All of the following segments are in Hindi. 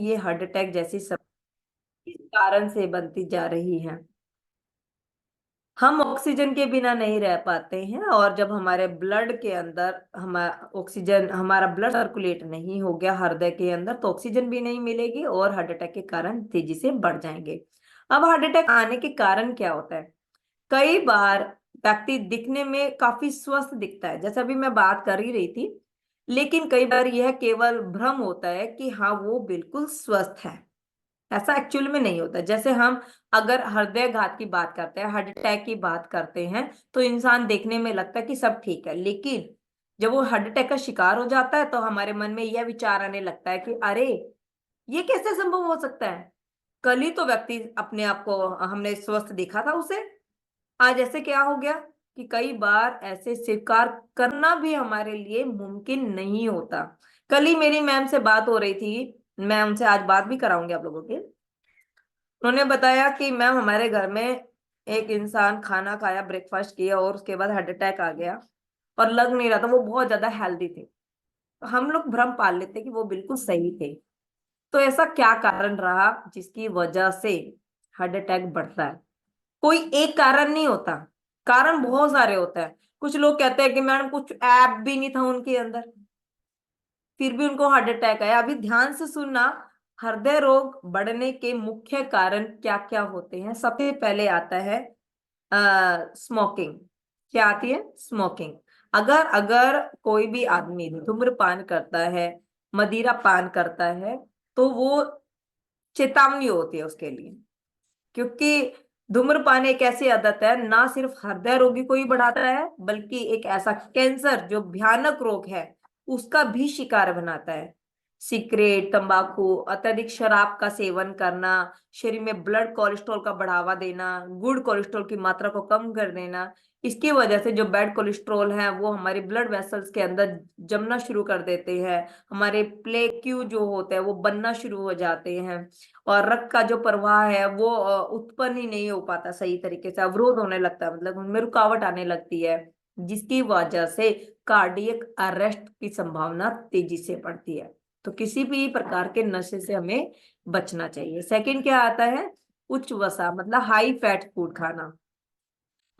ये हार्ट अटैक जैसी सब किस कारण से बनती जा रही है? हम ऑक्सीजन के बिना नहीं रह पाते हैं, और जब हमारे ब्लड के अंदर हमारा ब्लड सर्कुलेट नहीं हो गया हृदय के अंदर, तो ऑक्सीजन भी नहीं मिलेगी और हार्ट अटैक के कारण तेजी से बढ़ जाएंगे। अब हार्ट अटैक आने के कारण क्या होता है? कई बार व्यक्ति दिखने में काफी स्वस्थ दिखता है, जैसा अभी मैं बात कर ही रही थी, लेकिन कई बार यह केवल भ्रम होता है कि हाँ वो बिल्कुल स्वस्थ है। ऐसा एक्चुअल में नहीं होता। जैसे हम अगर हृदय घात की बात करते हैं, हार्ट अटैक की बात करते हैं, तो इंसान देखने में लगता है कि सब ठीक है, लेकिन जब वो हार्ट अटैक का शिकार हो जाता है तो हमारे मन में यह विचार आने लगता है कि अरे ये कैसे संभव हो सकता है? कल ही तो व्यक्ति अपने आप को हमने स्वस्थ देखा था उसे, आज ऐसे क्या हो गया? कि कई बार ऐसे स्वीकार करना भी हमारे लिए मुमकिन नहीं होता। कल ही मेरी मैम से बात हो रही थी, मैं उनसे आज बात भी कराऊंगी आप लोगों के। उन्होंने बताया कि मैम हमारे घर में एक इंसान खाना खाया, ब्रेकफास्ट किया और उसके बाद हार्ट अटैक आ गया, और लग नहीं रहा था, वो बहुत ज्यादा हेल्दी थे। तो हम लोग भ्रम पाल लेते कि वो बिल्कुल सही थे। तो ऐसा क्या कारण रहा जिसकी वजह से हार्ट अटैक बढ़ता है? कोई एक कारण नहीं होता, कारण बहुत सारे होते हैं। कुछ लोग कहते हैं कि मैडम कुछ ऐप भी नहीं था उनके अंदर, फिर भी उनको हार्ट अटैक आया। अभी ध्यान से सुनना, हृदय रोग बढ़ने के मुख्य कारण क्या क्या होते हैं। सबसे पहले आता है स्मोकिंग। क्या आती है? स्मोकिंग। अगर अगर कोई भी आदमी धूम्रपान करता है, मदिरा पान करता है, तो वो चेतावनी होती है उसके लिए, क्योंकि धूम्रपान एक ऐसी आदत है, ना सिर्फ हृदय रोगी को ही बढ़ाता है, बल्कि एक ऐसा कैंसर जो भयानक रोग है उसका भी शिकार बनाता है। सिगरेट, तंबाकू, अत्यधिक शराब का सेवन करना, शरीर में ब्लड कोलेस्ट्रॉल का बढ़ावा देना, गुड कोलेस्ट्रॉल की मात्रा को कम कर देना, इसकी वजह से जो बैड कोलेस्ट्रॉल है वो हमारे ब्लड वेसल्स के अंदर जमना शुरू कर देते हैं। हमारे प्लेक्यू जो होते हैं वो बनना शुरू हो जाते हैं, और रक्त का जो प्रवाह है वो उत्पन्न ही नहीं हो पाता सही तरीके से, अवरोध होने लगता है, मतलब उनमें रुकावट आने लगती है, जिसकी वजह से कार्डियक अरेस्ट की संभावना तेजी से बढ़ती है। तो किसी भी प्रकार के नशे से हमें बचना चाहिए। सेकंड क्या आता है? उच्च वसा, मतलब हाई फैट फूड खाना।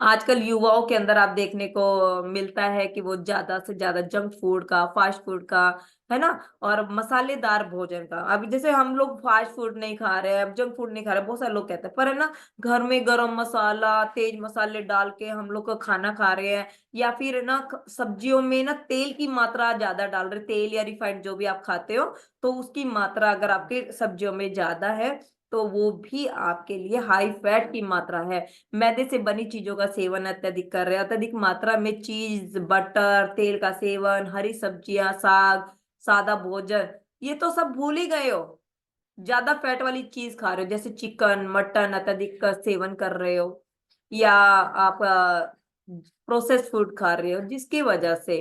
आजकल युवाओं के अंदर आप देखने को मिलता है कि वो ज्यादा से ज्यादा जंक फूड का, फास्ट फूड का, है ना, और मसालेदार भोजन का। अभी जैसे हम लोग फास्ट फूड नहीं खा रहे हैं, जंक फूड नहीं खा रहे, बहुत सारे लोग कहते हैं, पर है ना, घर में गरम मसाला, तेज मसाले डाल के हम लोग का खाना खा रहे हैं, या फिर है ना सब्जियों में ना तेल की मात्रा ज्यादा डाल रहे, तेल या रिफाइंड जो भी आप खाते हो, तो उसकी मात्रा अगर आपके सब्जियों में ज्यादा है तो वो भी आपके लिए हाई फैट की मात्रा है। मैदे से बनी चीजों का सेवन अत्यधिक कर रहे हैं, अत्यधिक मात्रा में चीज, बटर, तेल का सेवन, हरी सब्जियां, साग, सादा भोजन, ये तो सब भूल ही गए हो। ज्यादा फैट वाली चीज खा रहे हो, जैसे चिकन, मटन अत्यधिक का सेवन कर रहे हो, या आप प्रोसेस फूड खा रहे हो, जिसकी वजह से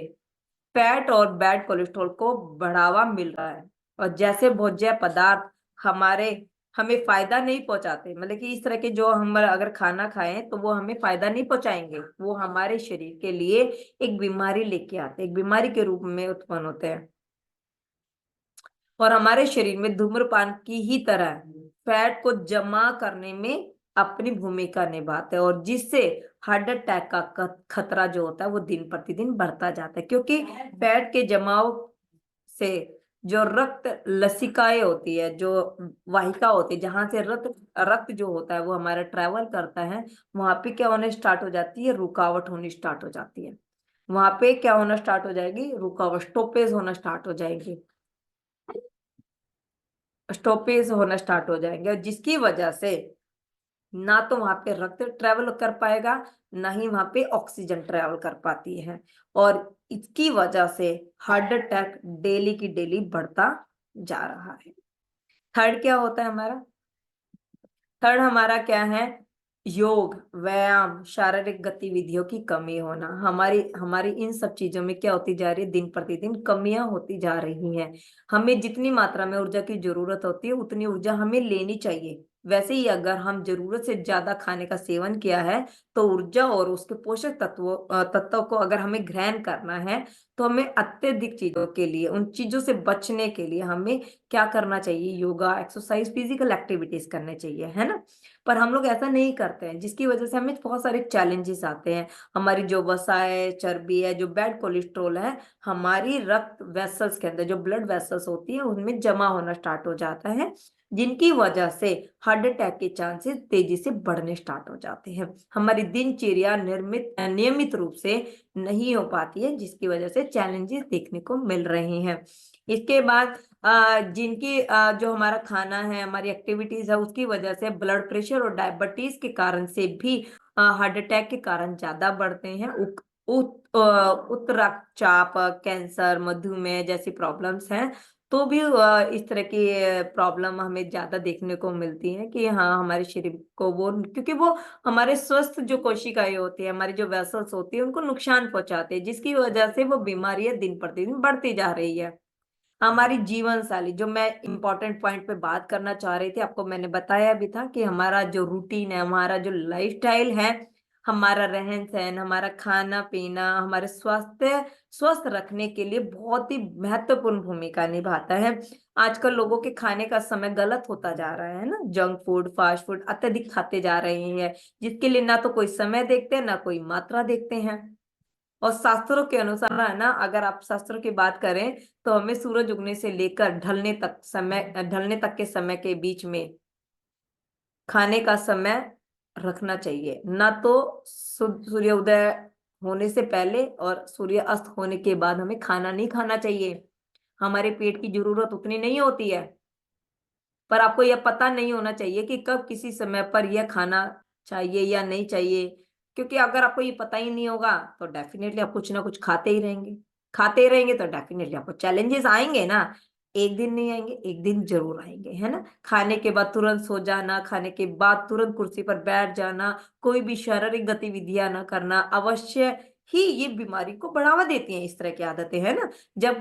फैट और बैड कोलेस्ट्रॉल को बढ़ावा मिल रहा है। और जैसे भोज्य पदार्थ हमारे हमें फायदा नहीं पहुंचाते, मतलब कि इस तरह के जो हम अगर खाना खाएं तो वो हमें फायदा नहीं पहुंचाएंगे, वो हमारे शरीर के लिए एक बीमारी लेके आते हैं, एक बीमारी के रूप में उत्पन्न होते हैं। और हमारे शरीर में धूम्रपान की ही तरह फैट को जमा करने में अपनी भूमिका निभाते हैं, और जिससे हार्ट अटैक का खतरा जो होता है वो दिन प्रतिदिन बढ़ता जाता है, क्योंकि फैट के जमाव से जो रक्त लसिकाएं होती है, जो वाहिका होती है, जहां से रक्त रक्त जो होता है वो हमारा ट्रेवल करता है, वहां पे क्या होने स्टार्ट हो जाती है? रुकावट होनी स्टार्ट हो जाती है। वहां पे क्या होना स्टार्ट हो जाएगी? रुकावट, स्टॉपेज होना स्टार्ट हो जाएगी, स्टॉपेज होना स्टार्ट हो जाएंगे, और जिसकी वजह से ना तो वहां पे रक्त ट्रेवल कर पाएगा, ना ही वहां पे ऑक्सीजन ट्रेवल कर पाती है, और इसकी वजह से हार्ट अटैक डेली की डेली बढ़ता जा रहा है। थर्ड क्या होता है हमारा? थर्ड हमारा क्या है? योग, व्यायाम, शारीरिक गतिविधियों की कमी होना। हमारी हमारी इन सब चीजों में क्या होती जा रही है? दिन प्रतिदिन कमियां होती जा रही हैं। हमें जितनी मात्रा में ऊर्जा की जरूरत होती है उतनी ऊर्जा हमें लेनी चाहिए। वैसे ही अगर हम जरूरत से ज्यादा खाने का सेवन किया है तो ऊर्जा और उसके पोषक तत्वों को अगर हमें ग्रहण करना है, तो हमें अत्यधिक चीजों के लिए, उन चीजों से बचने के लिए हमें क्या करना चाहिए? योगा, एक्सरसाइज, फिजिकल एक्टिविटीज करने चाहिए, है ना। पर हम लोग ऐसा नहीं करते हैं, जिसकी वजह से हमें बहुत सारे चैलेंजेस आते हैं। हमारी जो वसा है, चर्बी है, जो बैड कोलेस्ट्रॉल है, हमारी रक्त वेसल्स के अंदर, जो ब्लड वेसल्स होती है, उनमें जमा होना स्टार्ट हो जाता है, जिनकी वजह से हार्ट अटैक के चांसेस तेजी से बढ़ने स्टार्ट हो जाते हैं। हमारी दिनचर्या नियमित रूप से नहीं हो पाती है, जिसकी वजह से चैलेंजेस देखने को मिल रहे हैं। इसके बाद जो हमारा खाना है, हमारी एक्टिविटीज है, उसकी वजह से ब्लड प्रेशर और डायबिटीज के कारण से भी हार्ट अटैक के कारण ज्यादा बढ़ते हैं। उच्च रक्तचाप, कैंसर, मधुमेह जैसी प्रॉब्लम्स हैं, तो भी इस तरह की प्रॉब्लम हमें ज्यादा देखने को मिलती है कि हाँ, हमारे शरीर को वो, क्योंकि वो हमारे स्वस्थ जो कोशिकाएं होती है, हमारी जो वेसल्स होती है, उनको नुकसान पहुंचाते हैं, जिसकी वजह से वो बीमारियां दिन प्रतिदिन बढ़ती जा रही है। हमारी जीवन शैली, जो मैं इंपॉर्टेंट पॉइंट पे बात करना चाह रही थी, आपको मैंने बताया भी था कि हमारा जो रूटीन है, हमारा जो लाइफस्टाइल है, हमारा रहन सहन, हमारा खाना पीना, हमारे स्वास्थ्य स्वस्थ रखने के लिए बहुत ही महत्वपूर्ण भूमिका निभाता है। आजकल लोगों के खाने का समय गलत होता जा रहा है ना, जंक फूड, फास्ट फूड अत्यधिक खाते जा रहे हैं, जिसके लिए ना तो कोई समय देखते हैं, ना कोई मात्रा देखते हैं। और शास्त्रों के अनुसार है ना, अगर आप शास्त्रों की बात करें, तो हमें सूरज उगने से लेकर ढलने तक के समय के बीच में खाने का समय रखना चाहिए। ना तो सूर्योदय होने से पहले और सूर्य अस्त होने के बाद हमें खाना नहीं खाना चाहिए। हमारे पेट की जरूरत उतनी नहीं होती है, पर आपको यह पता नहीं होना चाहिए कि कब किसी समय पर यह खाना चाहिए या नहीं चाहिए। क्योंकि अगर आपको ये पता ही नहीं होगा, तो डेफिनेटली आप कुछ ना कुछ खाते ही रहेंगे, तो डेफिनेटली आपको चैलेंजेस आएंगे ना। एक दिन नहीं आएंगे, एक दिन जरूर आएंगे, है ना। खाने के बाद तुरंत सो जाना, खाने के बाद तुरंत कुर्सी पर बैठ जाना, कोई भी शारीरिक गतिविधियां ना करना, अवश्य ही ये बीमारी को बढ़ावा देती हैं। इस तरह की आदतें, है ना। जब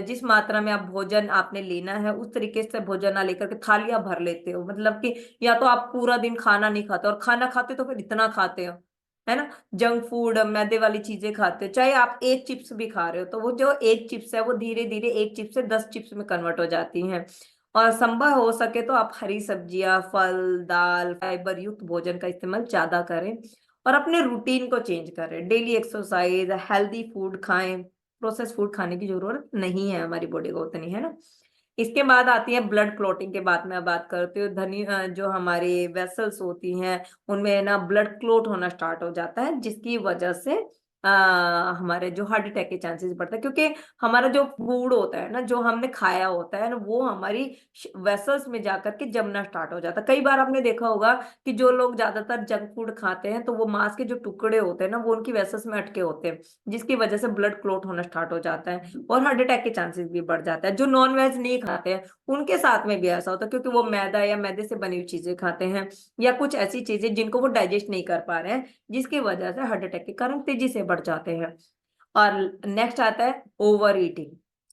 जिस मात्रा में आप भोजन आपने लेना है, उस तरीके से भोजन ना लेकर के थालियां भर लेते हो, मतलब कि या तो आप पूरा दिन खाना नहीं खाते, और खाना खाते तो फिर इतना खाते हो, है ना। जंक फूड, मैदे वाली चीजें खाते हो, चाहे आप एक चिप्स भी खा रहे हो, तो वो जो एक चिप्स है, वो धीरे धीरे एक चिप्स से 10 चिप्स में कन्वर्ट हो जाती हैं। और संभव हो सके तो आप हरी सब्जियां, फल, दाल, फाइबर युक्त भोजन का इस्तेमाल ज्यादा करें, और अपने रूटीन को चेंज करें। डेली एक्सरसाइज, हेल्दी फूड खाएं। प्रोसेस फूड खाने की जरूरत नहीं है हमारी बॉडी को उतनी, है ना। इसके बाद आती है ब्लड क्लॉटिंग के बाद मैं बात करती हूँ। जो हमारी वेसल्स होती हैं, उनमें ना ब्लड क्लॉट होना स्टार्ट हो जाता है, जिसकी वजह से हमारे जो हार्ट अटैक के चांसेस बढ़ते हैं। क्योंकि हमारा जो फूड होता है ना, जो हमने खाया होता है ना, वो हमारी वेसल्स में जाकर के जमना स्टार्ट हो जाता है। कई बार आपने देखा होगा कि जो लोग ज्यादातर जंक फूड खाते हैं, तो वो मांस के जो टुकड़े होते हैं ना, वो उनकी वेसल्स में अटके होते हैं, जिसकी वजह से ब्लड क्लॉट होना स्टार्ट हो जाता है, और हार्ट अटैक के चांसेस भी बढ़ जाता है। जो नॉन वेज नहीं खाते हैं, उनके साथ में भी ऐसा होता है, क्योंकि वो मैदा या मैदे से बनी हुई चीजें खाते हैं, या कुछ ऐसी चीजें जिनको वो डाइजेस्ट नहीं कर पा रहे हैं, जिसकी वजह से हार्ट अटैक के कारण तेजी से बढ़ जाते हैं। और नेक्स्ट आता है ओवर ईटिंग।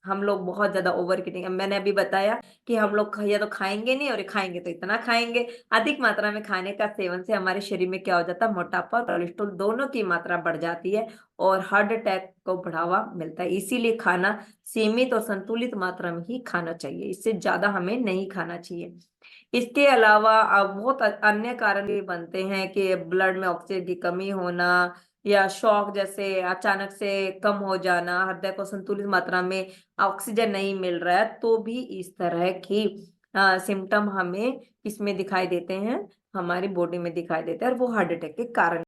हम लोग बहुत ज्यादा ओवर ईटिंग, मैंने अभी बताया कि हम लोग या तो खाएंगे नहीं, और ये खाएंगे तो इतना खाएंगे। अधिक मात्रा में खाने का सेवन से हमारे शरीर में क्या हो जाता है? मोटापा और कोलेस्ट्रॉल दोनों की मात्रा बढ़ जाती है, और हार्ट अटैक को बढ़ावा मिलता है। इसीलिए खाना सीमित और संतुलित मात्रा में ही खाना चाहिए, इससे ज्यादा हमें नहीं खाना चाहिए। इसके अलावा बहुत अन्य कारण भी बनते हैं कि ब्लड में ऑक्सीजन की कमी होना, या शॉक जैसे अचानक से कम हो जाना, हृदय को संतुलित मात्रा में ऑक्सीजन नहीं मिल रहा है, तो भी इस तरह की सिम्टम हमें इसमें दिखाई देते हैं, हमारी बॉडी में दिखाई देते हैं, और वो हार्ट अटैक के कारण